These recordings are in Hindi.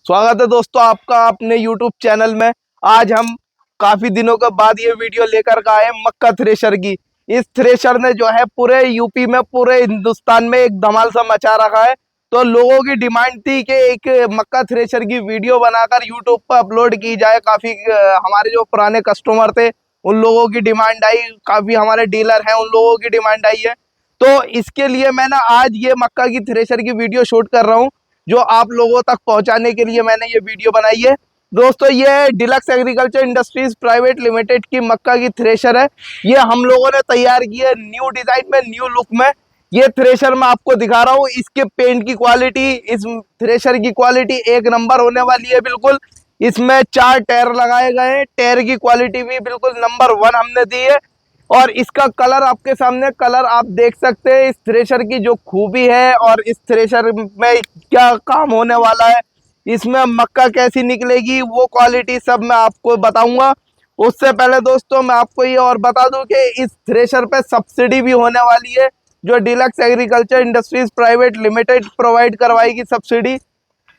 स्वागत है दोस्तों आपका अपने YouTube चैनल में। आज हम काफी दिनों के बाद ये वीडियो लेकर के आए मक्का थ्रेशर की। इस थ्रेशर ने जो है पूरे यूपी में, पूरे हिंदुस्तान में एक धमाल सा मचा रखा है। तो लोगों की डिमांड थी कि एक मक्का थ्रेशर की वीडियो बनाकर YouTube पर अपलोड की जाए। काफी हमारे जो पुराने कस्टमर थे उन लोगों की डिमांड आई, काफी हमारे डीलर हैं उन लोगों की डिमांड आई है। तो इसके लिए मैं ना आज ये मक्का की थ्रेशर की वीडियो शूट कर रहा हूँ, जो आप लोगों तक पहुंचाने के लिए मैंने ये वीडियो बनाई है। दोस्तों ये deluxe agriculture industries private limited की मक्का की थ्रेशर है। ये हम लोगों ने तैयार की है न्यू डिजाइन में, न्यू लुक में। ये थ्रेशर मैं आपको दिखा रहा हूँ। इसके पेंट की क्वालिटी, इस थ्रेशर की क्वालिटी एक नंबर होने वाली है बिल्कुल। इसमें 4 टायर लगाए गए हैं। टायर की क्वालिटी भी बिल्कुल नंबर 1 हमने दी है। और इसका कलर आपके सामने, कलर आप देख सकते हैं। इस थ्रेशर की जो खूबी है और इस थ्रेशर में क्या काम होने वाला है, इसमें मक्का कैसी निकलेगी, वो क्वालिटी सब मैं आपको बताऊंगा। उससे पहले दोस्तों मैं आपको ये और बता दूं कि इस थ्रेशर पे सब्सिडी भी होने वाली है, जो deluxe agriculture industries private limited provide करवाएगी सब्सिडी।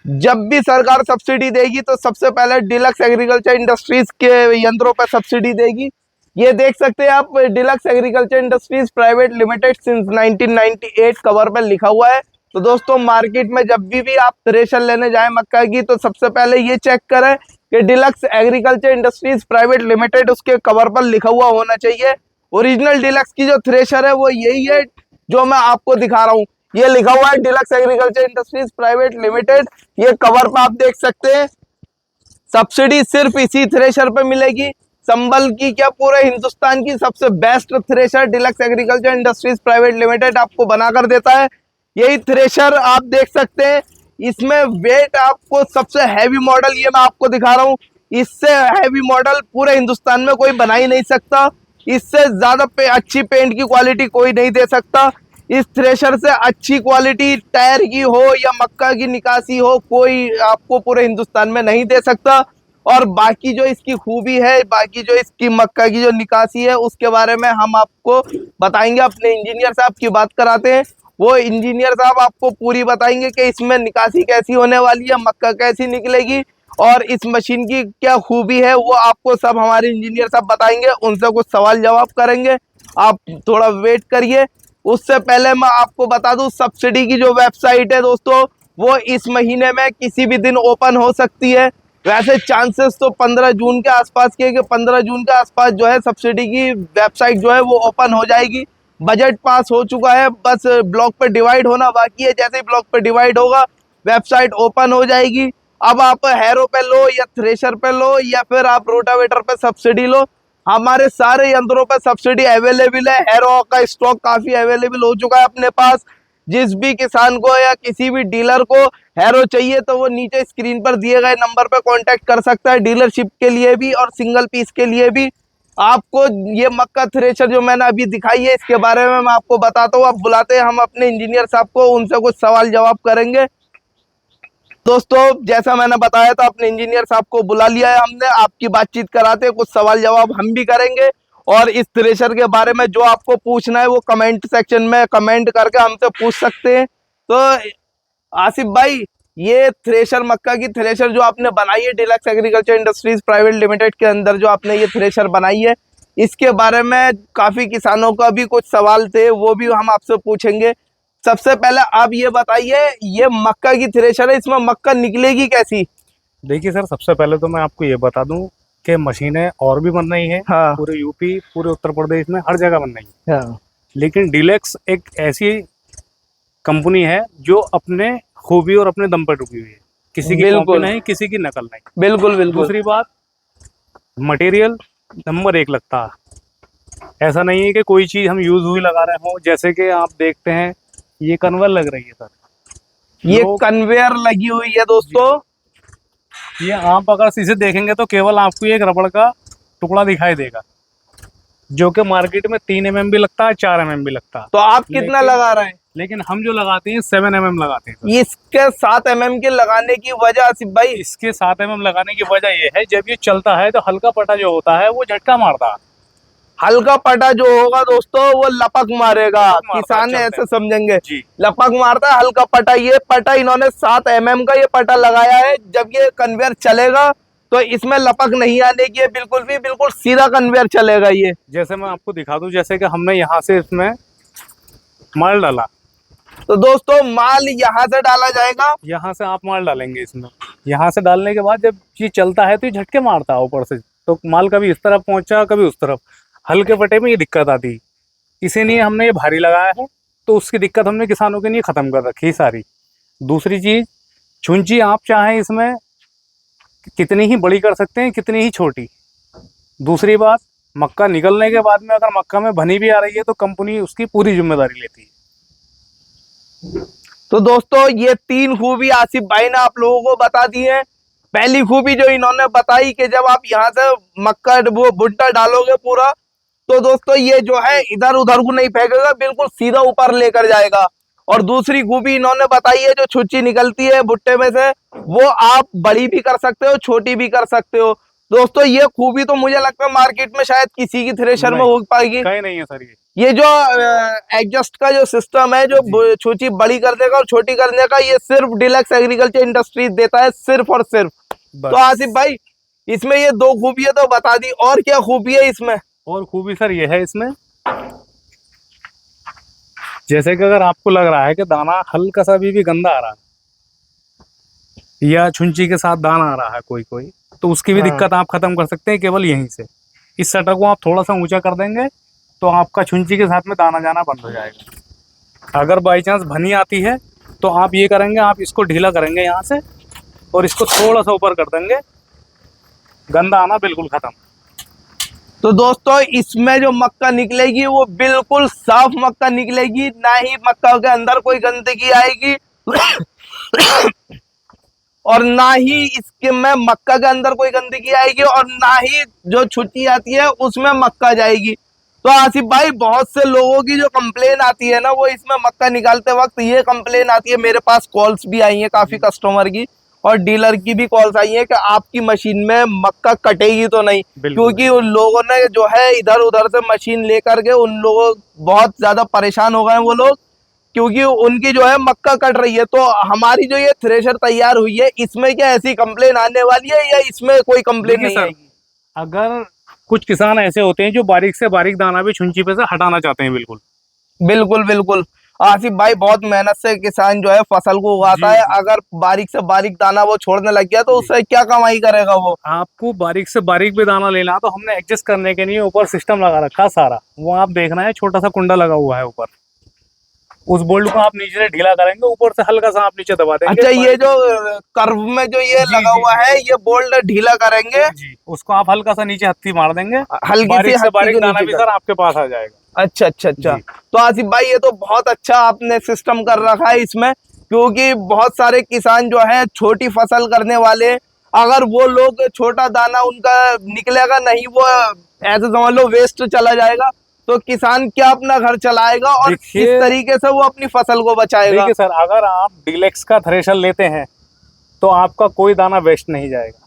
जब भी सरकार सब्सिडी देगी तो सबसे पहले डिलक्स एग्रीकल्चर इंडस्ट्रीज के यंत्रों पर सब्सिडी देगी। ये देख सकते हैं आप, deluxe agriculture industries private limited since 1998 cover पर लिखा हुआ है। तो दोस्तों मार्केट में जब भी आप थ्रेशर लेने जाएं मक्का की, तो सबसे पहले ये चेक करें कि deluxe agriculture industries private limited उसके कवर पर लिखा हुआ होना चाहिए। ओरिजिनल डिलक्स की जो थ्रेशर है वो यही है जो मैं आपको दिखा रहा हूँ। ये लिखा हुआ है deluxe agriculture industries private limited. ये कवर पर आप देख सकते हैं। सब्सिडी सिर्फ इसी थ्रेशर पे मिलेगी। संबल की क्या, पूरे हिंदुस्तान की सबसे best thresher deluxe agriculture industries private limited आपको बनाकर देता है। यही थ्रेशर आप देख सकते हैं। इसमें वेट आपको सबसे हैवी मॉडल ये मैं आपको दिखा रहा हूँ। इससे हैवी मॉडल पूरे हिंदुस्तान में कोई बना ही नहीं सकता। इससे ज्यादा अच्छी पेंट की क्वालिटी कोई नहीं दे सकता। इस थ्रेशर से अच्छी क्वालिटी टायर की हो या मक्का की निकासी हो, कोई आपको पूरे हिंदुस्तान में नहीं दे सकता। और बाकी जो इसकी खूबी है, बाकी जो इसकी मक्का की जो निकासी है, उसके बारे में हम आपको बताएंगे। अपने इंजीनियर साहब की बात कराते हैं, वो इंजीनियर साहब आपको पूरी बताएंगे कि इसमें निकासी कैसी होने वाली है, मक्का कैसी निकलेगी और इस मशीन की क्या खूबी है, वो आपको सब हमारे इंजीनियर साहब बताएंगे। उनसे कुछ सवाल जवाब करेंगे, आप थोड़ा वेट करिए। उससे पहले मैं आपको बता दूं, सब्सिडी की जो वेबसाइट है दोस्तों, वो इस महीने में किसी भी दिन ओपन हो सकती है। वैसे चांसेस तो 15 जून के आसपास के, 15 जून के आसपास जो है सब्सिडी की वेबसाइट जो है वो ओपन हो जाएगी। बजट पास हो चुका है, बस ब्लॉक पे डिवाइड होना बाकी है। जैसे ही ब्लॉक पे डिवाइड होगा वेबसाइट ओपन हो जाएगी। अब आप हैरो पे लो या थ्रेशर पे लो या फिर आप रोटावेटर पे सब्सिडी लो, हमारे सारे यंत्रों पर सब्सिडी अवेलेबल है। हैरो का स्टॉक काफी अवेलेबल हो चुका है अपने पास। जिस भी किसान को या किसी भी डीलर को हैरो चाहिए तो वो नीचे स्क्रीन पर दिए गए नंबर पर कांटेक्ट कर सकता है, डीलरशिप के लिए भी और सिंगल पीस के लिए भी। आपको ये मक्का थ्रेशर जो मैंने अभी दिखाई है, इसके बारे में मैं आपको बताता हूँ। आप बुलाते हैं हम अपने इंजीनियर साहब को, उनसे कुछ सवाल जवाब करेंगे। दोस्तों जैसा मैंने बताया था, अपने इंजीनियर साहब को बुला लिया है हमने। आपकी बातचीत कराते हैं, कुछ सवाल जवाब हम भी करेंगे। और इस थ्रेशर के बारे में जो आपको पूछना है वो कमेंट सेक्शन में कमेंट करके हमसे पूछ सकते हैं। तो आसिफ भाई, ये थ्रेशर, मक्का की थ्रेशर जो आपने बनाई है deluxe agriculture industries private limited के अंदर जो आपने ये थ्रेशर बनाई है, इसके बारे में काफी किसानों का भी कुछ सवाल थे, वो भी हम आपसे पूछेंगे। सबसे पहले आप ये बताइए, ये मक्का की थ्रेशर है, इसमें मक्का निकलेगी कैसी? देखिए सर, सबसे पहले तो मैं आपको ये बता दूं कि मशीनें और भी बन रही हैं। हाँ। पूरे यूपी, पूरे उत्तर प्रदेश में हर जगह बन रही है। हाँ। लेकिन डिलक्स एक ऐसी कंपनी है जो अपने खूबी और अपने दम पर रुकी हुई है। किसी की कॉपी नहीं, किसी की नकल नहीं। बिल्कुल बिल्कुल। दूसरी बात, मटेरियल नंबर 1 लगता है। ऐसा नहीं है कि कोई चीज हम यूज हुई लगा रहे हो। जैसे कि आप देखते हैं ये कन्वर लग रही है सर, ये कन्वेयर लगी हुई है दोस्तों। ये आप अगर इसे देखेंगे तो केवल आपको एक रबड़ का टुकड़ा दिखाई देगा, जो कि मार्केट में 3 mm भी लगता है, 4 mm भी लगता है। तो आप कितना लगा रहे हैं? लेकिन हम जो लगाते हैं 7 mm लगाते हैं। इसके 7 mm के लगाने की वजह आसिफ भाई? इसके 7 mm लगाने की वजह ये है, जब ये चलता है तो हल्का पटा जो होता है वो झटका मारता है। हल्का पटा जो होगा दोस्तों वो लपक मारेगा, लपक मारता किसान है, ऐसे समझेंगे। जी। लपक मारता है, हल्का पटा। ये पटा इन्होंने 7 mm का ये पटा लगाया है। जब ये कन्वेयर चलेगा तो इसमें लपक नहीं आने की है बिल्कुल भी, बिल्कुल सीधा कन्वेयर चलेगा ये। जैसे मैं आपको दिखा दूं, जैसे कि हमने यहाँ से इसमें माल डाला, तो दोस्तों माल यहाँ से डाला जाएगा। यहाँ से आप माल डालेंगे इसमें, यहाँ से डालने के बाद जब ये चलता है तो ये झटके मारता है ऊपर से, तो माल कभी इस तरफ पहुंचा कभी उस तरफ। हल्के पटे में ये दिक्कत आती है, इसीलिए हमने ये भारी लगाया है। तो उसकी दिक्कत हमने किसानों के लिए खत्म कर रखी है सारी। दूसरी चीज, छुंची आप चाहें इसमें कितनी ही बड़ी कर सकते हैं, कितनी ही छोटी। दूसरी बात, मक्का निकलने के बाद में अगर मक्का में भनी भी आ रही है तो कंपनी उसकी पूरी जिम्मेदारी लेती है। तो दोस्तों ये 3 खूबी आसिफ भाई ने आप लोगों को बता दी है। पहली खूबी जो इन्होंने बताई कि जब आप यहाँ से मक्का वो भुट्टा डालोगे पूरा, तो दोस्तों ये जो है इधर उधर को नहीं फेंकेगा, बिल्कुल सीधा ऊपर लेकर जाएगा। और दूसरी खूबी इन्होंने बताई है, जो छुच्ची निकलती है भुट्टे में से, वो आप बड़ी भी कर सकते हो, छोटी भी कर सकते हो। दोस्तों ये खूबी तो मुझे लगता है मार्केट में शायद किसी की थ्रेशर में हो पाएगी। कहीं नहीं है सर। ये जो एडजस्ट का जो सिस्टम है, जो छुच्ची बड़ी कर देगा और छोटी करने का, ये सिर्फ डीलक्स एग्रीकल्चर इंडस्ट्रीज देता है, सिर्फ और सिर्फ। तो आसिफ भाई इसमें ये 2 खूबियां तो बता दी, और क्या खूबी है इसमें? और खूबी सर ये है इसमें, जैसे कि अगर आपको लग रहा है कि दाना हल्का सा भी गंदा आ रहा है या छुंची के साथ दाना आ रहा है कोई कोई, तो उसकी भी दिक्कत आप खत्म कर सकते हैं केवल यहीं से। इस सटर को आप थोड़ा सा ऊंचा कर देंगे तो आपका छुंची के साथ में दाना जाना बंद हो जाएगा। अगर बाई चांस भनी आती है तो आप ये करेंगे, आप इसको ढीला करेंगे यहाँ से और इसको थोड़ा सा ऊपर कर देंगे, गंदा आना बिल्कुल खत्म। तो दोस्तों इसमें जो मक्का निकलेगी वो बिल्कुल साफ मक्का निकलेगी, ना ही मक्का के अंदर कोई गंदगी आएगी और ना ही इसके में मक्का के अंदर कोई गंदगी आएगी, और ना ही जो छुट्टी आती है उसमें मक्का जाएगी। तो आसिफ भाई बहुत से लोगों की जो कंप्लेन आती है ना, वो इसमें मक्का निकालते वक्त ये कंप्लेन आती है। मेरे पास कॉल्स भी आई हैं काफी कस्टमर की, और डीलर की भी कॉल्स आई हैं कि आपकी मशीन में मक्का कटेगी तो नहीं, क्योंकि उन लोगों ने जो है इधर उधर से मशीन लेकर के उन लोगों बहुत ज्यादा परेशान हो गए वो लोग, क्योंकि उनकी जो है मक्का कट रही है। तो हमारी जो ये थ्रेशर तैयार हुई है, इसमें क्या ऐसी कंप्लेन आने वाली है या इसमें कोई कंप्लेन नहीं आएगी? अगर कुछ किसान ऐसे होते हैं जो बारीक से बारीक दाना भी छुंची पे से हटाना चाहते हैं, बिल्कुल बिल्कुल बिल्कुल आसिफ भाई बहुत मेहनत से किसान जो है फसल को उगाता है। अगर बारीक से बारीक दाना वो छोड़ने लग गया तो उससे क्या कमाई करेगा वो? आपको बारीक से बारीक भी दाना लेना, तो हमने एडजस्ट करने के लिए ऊपर सिस्टम लगा रखा है सारा, वो आप देखना है, छोटा सा कुंडा लगा हुआ है ऊपर। उस बोल्ट को आप नीचे से ढीला करेंगे, ऊपर से हल्का सा आप नीचे दबा देंगे। अच्छा, ये जो कर्व में जो ये लगा हुआ है, ये बोल्ट ढीला करेंगे जी, उसको आप हल्का सा नीचे हत्थी मार देंगे, हल्की बारीक सी से बारीक दाना भी सर आपके पास आ जाएगा। अच्छा अच्छा अच्छा। तो आसिफ भाई ये तो बहुत अच्छा आपने सिस्टम कर रखा है इसमें, क्योंकि बहुत सारे किसान जो है छोटी फसल करने वाले, अगर वो लोग छोटा दाना उनका निकलेगा नहीं, वो ऐसे समझ लो वेस्ट चला जाएगा, तो किसान क्या अपना घर चलाएगा और किस तरीके से वो अपनी फसल को बचाएगा? देखिए सर, अगर आप डीलक्स का थ्रेशर लेते हैं तो आपका कोई दाना वेस्ट नहीं जाएगा,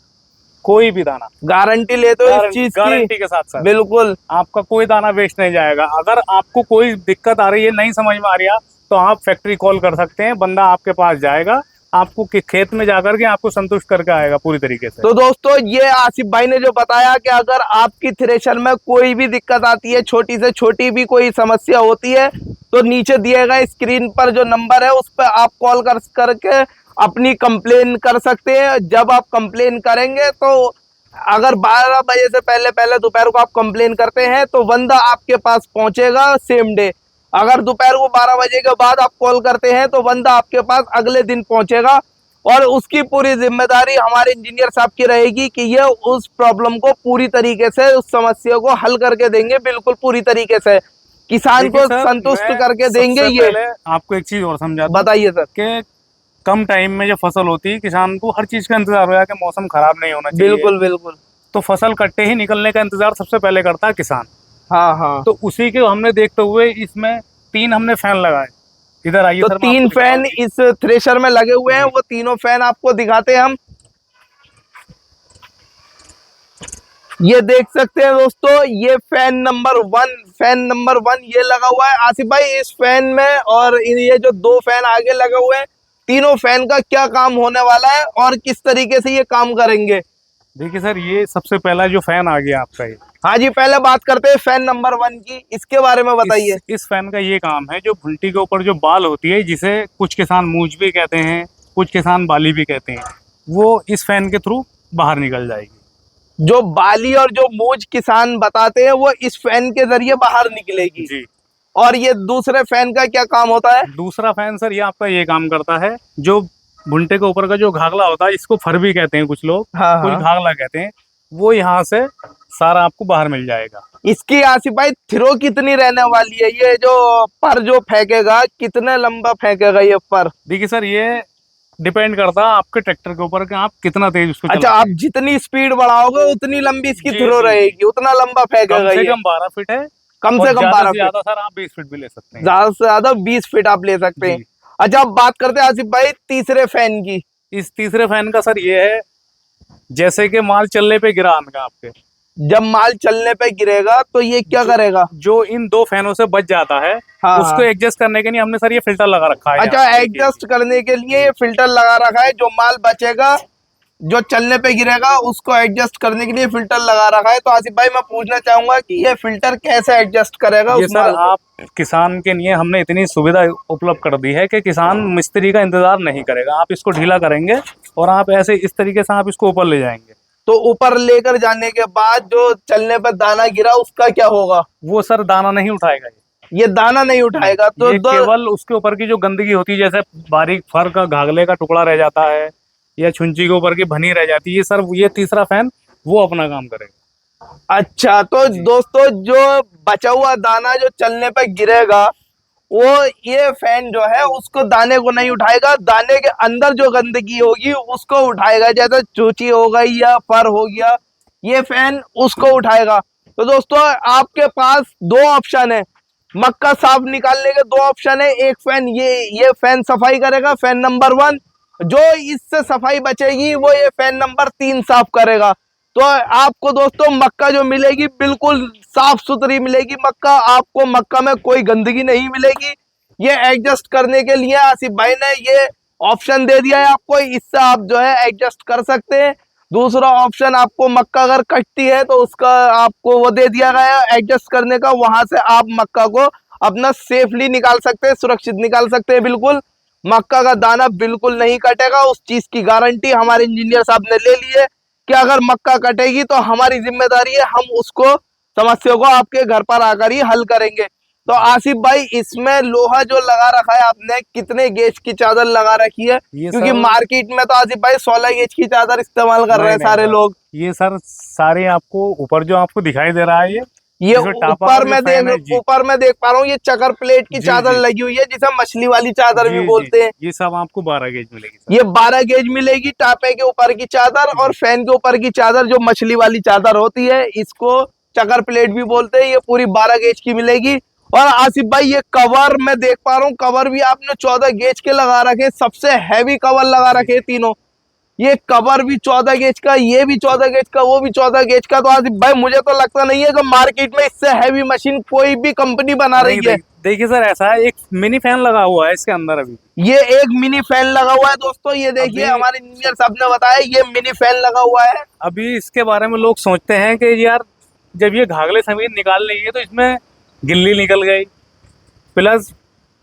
कोई भी दाना। गारंटी लेते हो इस चीज की? गारंटी के साथ सर, बिल्कुल आपका कोई दाना वेस्ट नहीं जाएगा। अगर आपको कोई दिक्कत आ रही है, नहीं समझ में आ रही है, तो आप फैक्ट्री कॉल कर सकते हैं, बंदा आपके पास जाएगा, आपको खेत में जाकर के आपको संतुष्ट करके आएगा पूरी तरीके से। तो दोस्तों ये आसिफ भाई ने जो बताया कि अगर आपकी थ्रेशर में कोई भी दिक्कत आती है, छोटी से छोटी भी कोई समस्या होती है, तो नीचे दिए गए स्क्रीन पर जो नंबर है उस पर आप कॉल करके अपनी कंप्लेन कर सकते हैं। जब आप कंप्लेन करेंगे तो अगर 12 बजे से पहले पहले दोपहर को आप कंप्लेन करते हैं तो बंदा आपके पास पहुंचेगा सेम डे। अगर दोपहर को 12 बजे के बाद आप कॉल करते हैं तो बंदा आपके पास अगले दिन पहुंचेगा, और उसकी पूरी जिम्मेदारी हमारे इंजीनियर साहब की रहेगी कि ये उस प्रॉब्लम को पूरी तरीके से, उस समस्या को हल करके देंगे, बिल्कुल पूरी तरीके से किसान को संतुष्ट करके देंगे। ये आपको एक चीज और समझा, बताइए सर। कि कम टाइम में जो फसल होती है, किसान को हर चीज का इंतजार हो कि मौसम खराब नहीं होना चाहिए। बिल्कुल बिल्कुल। तो फसल कट्टे ही निकलने का इंतजार सबसे पहले करता है किसान। हाँ हाँ। तो उसी के हमने देखते हुए इसमें 3 हमने फैन लगाए। इधर आइए तो सर, 3 फैन इस थ्रेशर में लगे हुए हैं, वो तीनों फैन आपको दिखाते हैं हम। ये देख सकते हैं दोस्तों, ये फैन नंबर वन ये लगा हुआ है आसिफ भाई इस फैन में। और ये जो दो फैन आगे लगे हुए हैं, तीनों फैन का क्या काम होने वाला है और किस तरीके से ये काम करेंगे? देखिए सर, ये सबसे पहला जो फैन आ गया आपका ये, हाँ जी, पहले बात करते हैं फैन नंबर वन की, इसके बारे में बताइए। इस फैन का ये काम है, जो भुंटी के ऊपर जो बाल होती है, जिसे कुछ किसान मूंछ भी कहते हैं, कुछ किसान बाली भी कहते हैं, वो इस फैन के थ्रू बाहर निकल जाएगी। जो बाली और जो मूंछ किसान बताते हैं वो इस फैन के जरिए बाहर निकलेगी जी। और ये दूसरे फैन का क्या काम होता है? दूसरा फैन सर ये आपका ये काम करता है, जो भुंटे के ऊपर का जो घाघला होता है, इसको फर भी कहते हैं कुछ लोग, हाँ कुछ हाँ। घाघला कहते हैं, वो यहाँ से सारा आपको बाहर मिल जाएगा। इसकी आसिफ भाई थ्रो कितनी रहने वाली है? ये जो पर जो फेंकेगा कितने लंबा फेंकेगा ये पर? देखिए सर, ये डिपेंड करता है आपके ट्रैक्टर के ऊपर कि आप कितना तेज उसको अच्छा, आप जितनी स्पीड बढ़ाओगे उतनी लंबी इसकी जी, थ्रो जी। रहेगी, उतना लंबा फेंकेगा कम से ये। कम 12 फीट है, कम से कम 12 फीट। ज्यादा सर आप 20 फीट भी ले सकते हैं। ज्यादा से ज्यादा 20 फीट आप ले सकते हैं। जी। अच्छा, अब बात करते हैं आसिफ भाई तीसरे फैन की। इस तीसरे फैन का सर ये है, जैसे कि माल चलने पे गिरा आनका आपके, जब माल चलने पे गिरेगा तो ये क्या करेगा? जो इन दो फैनों से बच जाता है, हाँ, उसको हाँ। एडजस्ट करने के लिए हमने सर ये फिल्टर लगा रखा है। अच्छा, यहाँ पे एडजस्ट करने के लिए ये फिल्टर लगा रखा है, जो माल बचेगा जो चलने पे गिरेगा उसको एडजस्ट करने के लिए फिल्टर लगा रखा है। तो आसिफ भाई मैं पूछना चाहूंगा कि ये फिल्टर कैसे एडजस्ट करेगा ये उस सर माल को? आप किसान के लिए हमने इतनी सुविधा उपलब्ध कर दी है कि किसान मिस्त्री का इंतजार नहीं करेगा। आप इसको ढीला करेंगे और आप ऐसे इस तरीके से आप इसको ऊपर ले जाएंगे। तो ऊपर लेकर जाने के बाद जो चलने पर दाना गिरा उसका क्या होगा? वो सर दाना नहीं उठाएगा, ये दाना नहीं उठाएगा। तो ये केवल उसके ऊपर की जो गंदगी होती है, जैसे बारीक फर का घाघले का टुकड़ा रह जाता है या छुंची के ऊपर की भनी रह जाती है, सर ये तीसरा फैन वो अपना काम करेगा। अच्छा, तो दोस्तों जो बचा हुआ दाना जो चलने पे गिरेगा वो ये फैन जो है उसको दाने को नहीं उठाएगा, दाने के अंदर जो गंदगी होगी उसको उठाएगा, जैसे चूची हो गई या फर हो गया, ये फैन उसको उठाएगा। तो दोस्तों आपके पास दो ऑप्शन है, मक्का साफ निकालने के दो ऑप्शन है। एक फैन ये फैन सफाई करेगा, फैन नंबर वन। जो इससे सफाई बचेगी वो ये फैन नंबर 3 साफ करेगा। तो आपको दोस्तों मक्का जो मिलेगी बिल्कुल साफ सुथरी मिलेगी मक्का, आपको मक्का में कोई गंदगी नहीं मिलेगी। ये एडजस्ट करने के लिए आसिफ भाई ने ये ऑप्शन दे दिया है आपको, इससे आप जो है एडजस्ट कर सकते हैं। दूसरा ऑप्शन, आपको मक्का अगर कटती है तो उसका आपको वो दे दिया गया है एडजस्ट करने का, वहां से आप मक्का को अपना सेफली निकाल सकते हैं, सुरक्षित निकाल सकते हैं। बिल्कुल मक्का का दाना बिल्कुल नहीं कटेगा, उस चीज की गारंटी हमारे इंजीनियर साहब ने ले ली है कि अगर मक्का कटेगी तो हमारी जिम्मेदारी है, हम उसको समस्या को आपके घर पर आकर ही हल करेंगे। तो आसिफ भाई इसमें लोहा जो लगा रखा है आपने, कितने गेज की चादर लगा रखी है? क्योंकि मार्केट में तो आसिफ भाई 16 गेज की चादर इस्तेमाल कर रहे हैं सारे लोग। ये सर सारे आपको ऊपर जो आपको दिखाई दे रहा है, ये ऊपर में देख पा रहा हूँ, ये चकर प्लेट की चादर लगी हुई है जिसे मछली वाली चादर भी बोलते हैं। ये सब आपको 12 गेज मिलेगी। ये 12 गेज मिलेगी, टापे के ऊपर की चादर और फैन के ऊपर की चादर जो मछली वाली चादर होती है, इसको चकर प्लेट भी बोलते हैं। ये पूरी 12 गेज की मिलेगी। और आसिफ भाई ये कवर मैं देख पा रहा हूँ, कवर भी आपने 14 गेज के लगा रखे, सबसे हैवी कवर लगा रखे तीनों। ये कवर भी 14 गेज का, ये भी 14 गेज का, वो भी 14 गेज का। तो आसिफ भाई मुझे तो लगता नहीं है कि मार्केट में इससे हैवी मशीन कोई भी कंपनी बना रही है। देखिए सर, ऐसा है, एक मिनी फैन लगा हुआ है इसके अंदर। अभी ये एक मिनी फैन लगा हुआ है दोस्तों, ये देखिए हमारे इंजीनियर साहब ने बताया ये मिनी फैन लगा हुआ है। अभी इसके बारे में लोग सोचते हैं कि यार जब ये घाघले समेत निकाल रही है तो इसमें गिल्ली निकल गई प्लस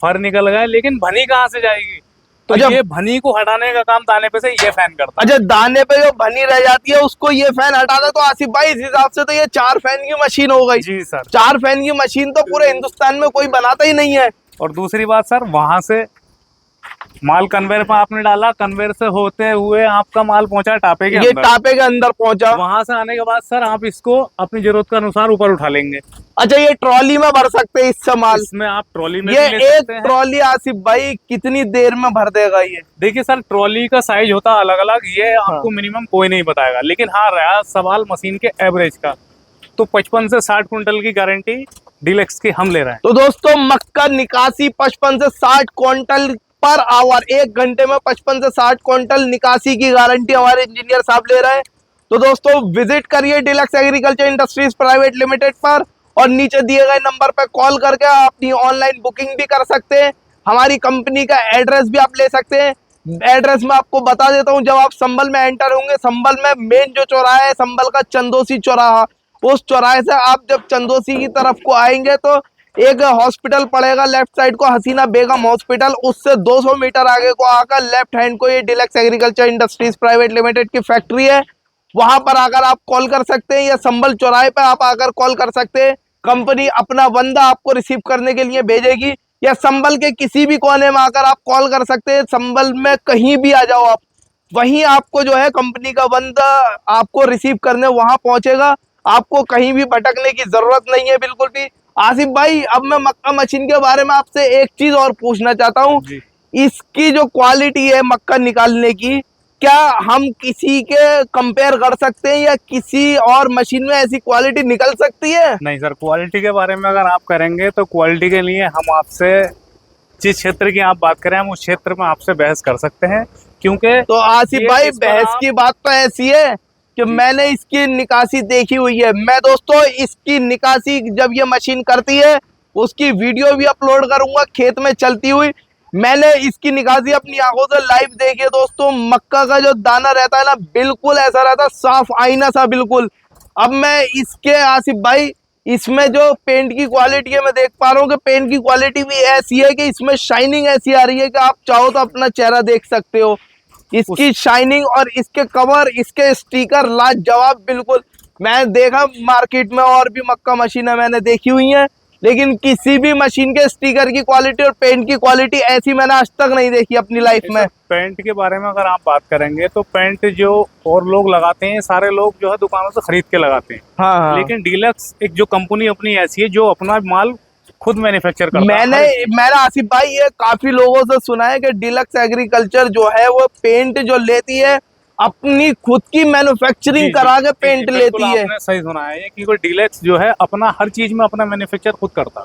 फर निकल गए, लेकिन भनी कहाँ से जाएगी? तो ये भनी को हटाने का काम दाने पे से ये फैन करता है। अच्छा, दाने पे जो भनी रह जाती है उसको ये फैन हटा दे। तो आसिफ भाई इस हिसाब से तो ये 4 फैन की मशीन हो गई। जी सर, 4 फैन की मशीन तो पूरे हिंदुस्तान में कोई बनाता ही नहीं है। और दूसरी बात सर, वहां से माल कन्वेयर पे आपने डाला, कन्वेयर से होते हुए आपका माल पहुंचा टापे के अंदर। ये टापे के अंदर पहुंचा, वहां से आने के बाद सर आप इसको अपनी जरूरत के अनुसार ऊपर उठा लेंगे। अच्छा, ये ट्रॉली में भर सकते हैं इससे माल? इसमें आप ट्रॉली में ये भी ले एक सकते हैं। ट्रॉली आसिफ भाई कितनी देर में भर देगा ये? देखिए सर, ट्रॉली का साइज होता है अलग अलग, ये आपको मिनिमम कोई नहीं बताएगा। लेकिन हाँ, रहा सवाल मशीन के एवरेज का, तो 55 से 60 कुंटल की गारंटी डीलक्स की हम ले रहे हैं। तो दोस्तों मक्का निकासी 55 से 60 क्विंटल पर आवर, 1 घंटे में 55 से 60 क्विंटल निकासी की गारंटी हमारे इंजीनियर साहब ले रहे हैं। तो दोस्तों विजिट करिए deluxe agriculture industries private limited पर, और नीचे दिए गए नंबर पर कॉल करके आप अपनी ऑनलाइन बुकिंग भी कर सकते हैं। हमारी कंपनी का एड्रेस भी आप ले सकते हैं। एड्रेस मैं आपको बता देता हूं। जब आप संभल में एंटर होंगे, संभल में मेन जो चौराहा है संभल का, चंदोसी चौराहा, उस चौराहे से आप जब चंदोसी की तरफ को आएंगे तो एक हॉस्पिटल पड़ेगा लेफ्ट साइड को, हसीना बेगम हॉस्पिटल। उससे 200 मीटर आगे को आकर लेफ्ट हैंड को ये deluxe agriculture industries private limited की फैक्ट्री है। वहां पर आकर आप कॉल कर सकते हैं, या संभल चौराहे पर आप आकर कॉल कर सकते हैं। कंपनी अपना बंदा आपको रिसीव करने के लिए भेजेगी, या संभल के किसी भी कोने में आकर आप कॉल कर सकते हैं। संभल में कहीं भी आ जाओ आप, वहीं आपको जो है कंपनी का बंदा आपको रिसीव करने वहां पहुंचेगा। आपको कहीं भी भटकने की जरूरत नहीं है बिल्कुल भी। आसिफ भाई, अब मैं मक्का मशीन के बारे में आपसे एक चीज और पूछना चाहता हूँ। जी। इसकी जो क्वालिटी है मक्का निकालने की, क्या हम किसी के कंपेयर कर सकते हैं, या किसी और मशीन में ऐसी क्वालिटी निकल सकती है? नहीं सर, क्वालिटी के बारे में अगर आप करेंगे तो क्वालिटी के लिए हम आपसे, जिस क्षेत्र की आप बात करें, हम उस क्षेत्र में आपसे बहस कर सकते हैं, क्योंकि तो आसिफ भाई, इस पर बहस की बात तो ऐसी है कि मैंने इसकी निकासी देखी हुई है। मैं दोस्तों इसकी निकासी जब ये मशीन करती है उसकी वीडियो भी अपलोड करूंगा खेत में चलती हुई। मैंने इसकी निकासी अपनी आंखों से लाइव देखी है दोस्तों। मक्का का जो दाना रहता है ना, बिल्कुल ऐसा रहता है, साफ आईना सा बिल्कुल। अब मैं इसके आसिफ भाई, इसमें जो पेंट की क्वालिटी है मैं देख पा रहा हूँ कि पेंट की क्वालिटी भी ऐसी है कि इसमें शाइनिंग ऐसी आ रही है कि आप चाहो तो अपना चेहरा देख सकते हो। इसकी शाइनिंग और इसके कवर, इसके स्टिकर लाजवाब बिल्कुल। मैं देखा मार्केट में और भी मक्का मशीनें मैंने देखी हुई हैं, लेकिन किसी भी मशीन के स्टिकर की क्वालिटी और पेंट की क्वालिटी ऐसी मैंने आज तक नहीं देखी अपनी लाइफ में। पेंट के बारे में अगर आप बात करेंगे तो पेंट जो और लोग लगाते हैं, सारे लोग जो है दुकानों से खरीद के लगाते हैं। हाँ। लेकिन डीलक्स एक जो कंपनी अपनी ऐसी है जो अपना माल खुद मैन्युफैक्चर करता है। मैंने आसिफ भाई ये काफी लोगों से सुना है कि डीलक्स एग्रीकल्चर जो है वो पेंट जो लेती है अपनी खुद की मैन्युफैक्चरिंग करा के पेंट लेती है। आपने सही सुना है कि डीलक्स जो है अपना हर चीज में अपना मैन्युफैक्चर खुद करता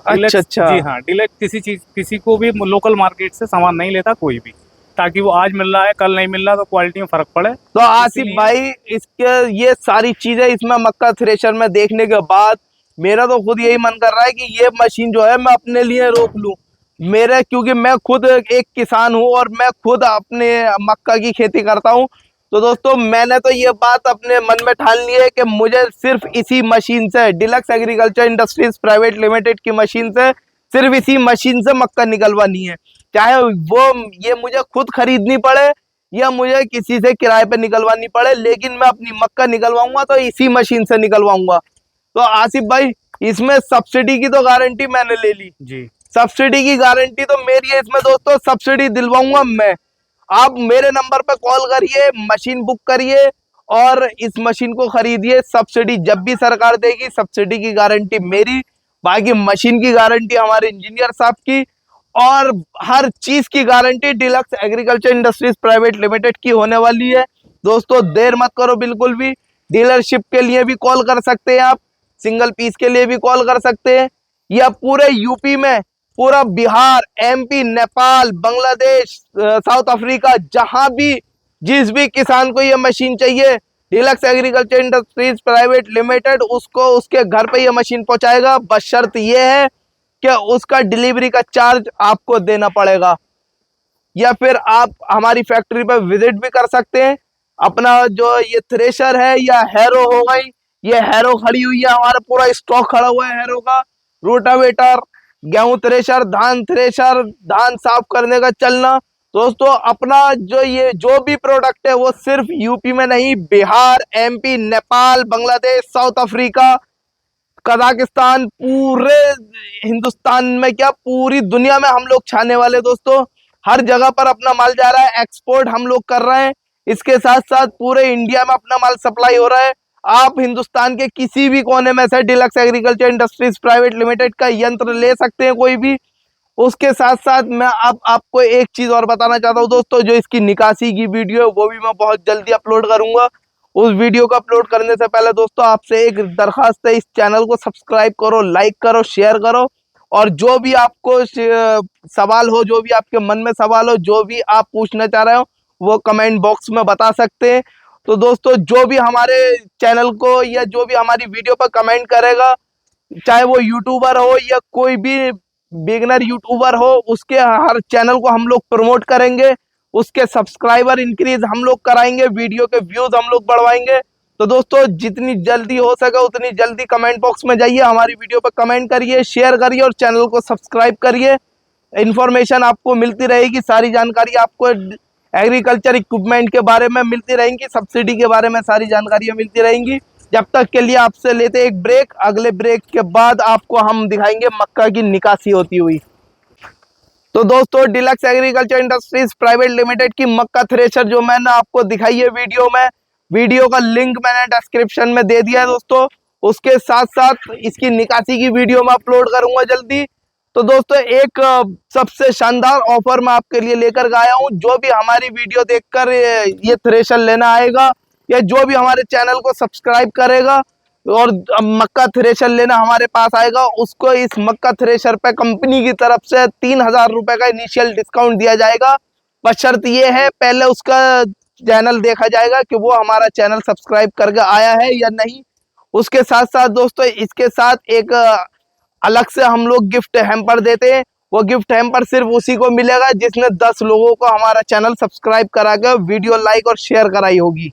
है। अच्छा। जी हाँ, डीलक्स किसी को भी लोकल मार्केट से सामान नहीं लेता कोई भी, ताकि वो आज मिल रहा है कल नहीं मिल रहा तो क्वालिटी में फर्क पड़े। तो आसिफ भाई, इसके ये सारी चीजें इसमें मक्का थ्रेशर में देखने के बाद मेरा तो खुद यही मन कर रहा है कि ये मशीन जो है मैं अपने लिए रोक लूं। मेरे, क्योंकि मैं खुद एक किसान हूं और मैं खुद अपने मक्का की खेती करता हूं। तो दोस्तों मैंने तो ये बात अपने मन में ठान ली है कि मुझे सिर्फ इसी मशीन से, deluxe agriculture industries private limited की मशीन से, सिर्फ इसी मशीन से मक्का निकलवानी है। चाहे वो ये मुझे खुद खरीदनी पड़े या मुझे किसी से किराए पे निकलवानी पड़े, लेकिन मैं अपनी मक्का निकलवाऊंगा तो इसी मशीन से निकलवाऊंगा। तो आसिफ भाई, इसमें सब्सिडी की तो गारंटी मैंने ले ली जी। सब्सिडी की गारंटी तो मेरी है इसमें दोस्तों, सब्सिडी दिलवाऊंगा मैं। आप मेरे नंबर पे कॉल करिए, मशीन बुक करिए और इस मशीन को खरीदिए। सब्सिडी जब भी सरकार देगी, सब्सिडी की गारंटी मेरी, बाकी मशीन की गारंटी हमारे इंजीनियर साहब की, और हर चीज की guarantee deluxe agriculture industries private limited की होने वाली है। दोस्तों देर मत करो बिल्कुल भी। डीलरशिप के लिए भी कॉल कर सकते हैं आप, सिंगल पीस के लिए भी कॉल कर सकते हैं, या पूरे यूपी में, पूरा Bihar, MP, Nepal, Bangladesh, south Africa, जहां भी जिस भी किसान को ये मशीन चाहिए, deluxe agriculture industries private limited उसको उसके घर पे ये मशीन पहुंचाएगा। बस शर्त ये है कि उसका डिलीवरी का चार्ज आपको देना पड़ेगा, या फिर आप हमारी फैक्ट्री पर विजिट भी कर सकते हैं। अपना जो ये थ्रेशर है या हैरो हो गई, ये हैरो खड़ी हुई है, हमारा पूरा स्टॉक खड़ा हुआ है हैरो का। रोटावेटर, गेहूं थ्रेशर, धान साफ करने का चलना। दोस्तों अपना ये जो भी प्रोडक्ट है वो सिर्फ यूपी में नहीं, Bihar, MP, Nepal, Bangladesh, south Africa, Kazakhstan, पूरे हिंदुस्तान में क्या पूरी दुनिया में हम लोग छाने वाले दोस्तों। हर जगह पर अपना माल जा रहा है, एक्सपोर्ट हम लोग कर रहे हैं। इसके साथ साथ पूरे इंडिया में अपना माल सप्लाई हो रहा है। आप हिंदुस्तान के किसी भी कोने में से deluxe agriculture industries private limited का यंत्र ले सकते हैं कोई भी। उसके साथ साथ मैं आपको एक चीज और बताना चाहता हूँ दोस्तों, जो इसकी निकासी की वीडियो है वो भी मैं बहुत जल्दी अपलोड करूंगा। उस वीडियो को अपलोड करने से पहले दोस्तों आपसे एक दरखास्त है, इस चैनल को सब्सक्राइब करो, लाइक करो, शेयर करो, और जो भी आपको सवाल हो, जो भी आपके मन में सवाल हो, जो भी आप पूछना चाह रहे हो वो कमेंट बॉक्स में बता सकते हैं। तो दोस्तों जो भी हमारे चैनल को या जो भी हमारी वीडियो पर कमेंट करेगा, चाहे वो यूट्यूबर हो या कोई भी बिगनर यूट्यूबर हो, उसके हर चैनल को हम लोग प्रमोट करेंगे, उसके सब्सक्राइबर इंक्रीज हम लोग कराएंगे, वीडियो के व्यूज हम लोग बढ़वाएंगे। तो दोस्तों जितनी जल्दी हो सके उतनी जल्दी कमेंट बॉक्स में जाइए, हमारी वीडियो पर कमेंट करिए, शेयर करिए और चैनल को सब्सक्राइब करिए। इन्फॉर्मेशन आपको मिलती रहेगी, सारी जानकारी आपको एग्रीकल्चर इक्विपमेंट के बारे में मिलती रहेंगी, सब्सिडी के बारे में सारी जानकारियां मिलती रहेंगी। जब तक के लिए आपसे लेते एक ब्रेक, अगले ब्रेक के बाद आपको हम दिखाएंगे मक्का की निकासी होती हुई। तो दोस्तों deluxe agriculture industries private limited की मक्का थ्रेशर जो मैंने आपको दिखाई है वीडियो में, वीडियो का लिंक मैंने डिस्क्रिप्शन में दे दिया है दोस्तों। उसके साथ साथ इसकी निकासी की वीडियो मैं अपलोड करूंगा जल्दी। तो दोस्तों एक सबसे शानदार ऑफर मैं आपके लिए लेकर आया हूं। जो भी हमारी वीडियो देखकर ये थ्रेशर लेना आएगा या जो भी हमारे चैनल को सब्सक्राइब करेगा और मक्का थ्रेशर लेना हमारे पास आएगा, उसको इस मक्का थ्रेशर पे कंपनी की तरफ से 3,000 रुपए का इनिशियल डिस्काउंट दिया जाएगा। बशर्त ये है पहले उसका चैनल देखा जाएगा कि वो हमारा चैनल सब्सक्राइब करके आया है या नहीं। उसके साथ साथ दोस्तों इसके साथ एक अलग से हम लोग गिफ्ट हैम्पर देते हैं। वो गिफ्ट हैम्पर सिर्फ उसी को मिलेगा जिसने 10 लोगों को हमारा चैनल सब्सक्राइब करा के वीडियो लाइक और शेयर कराई होगी।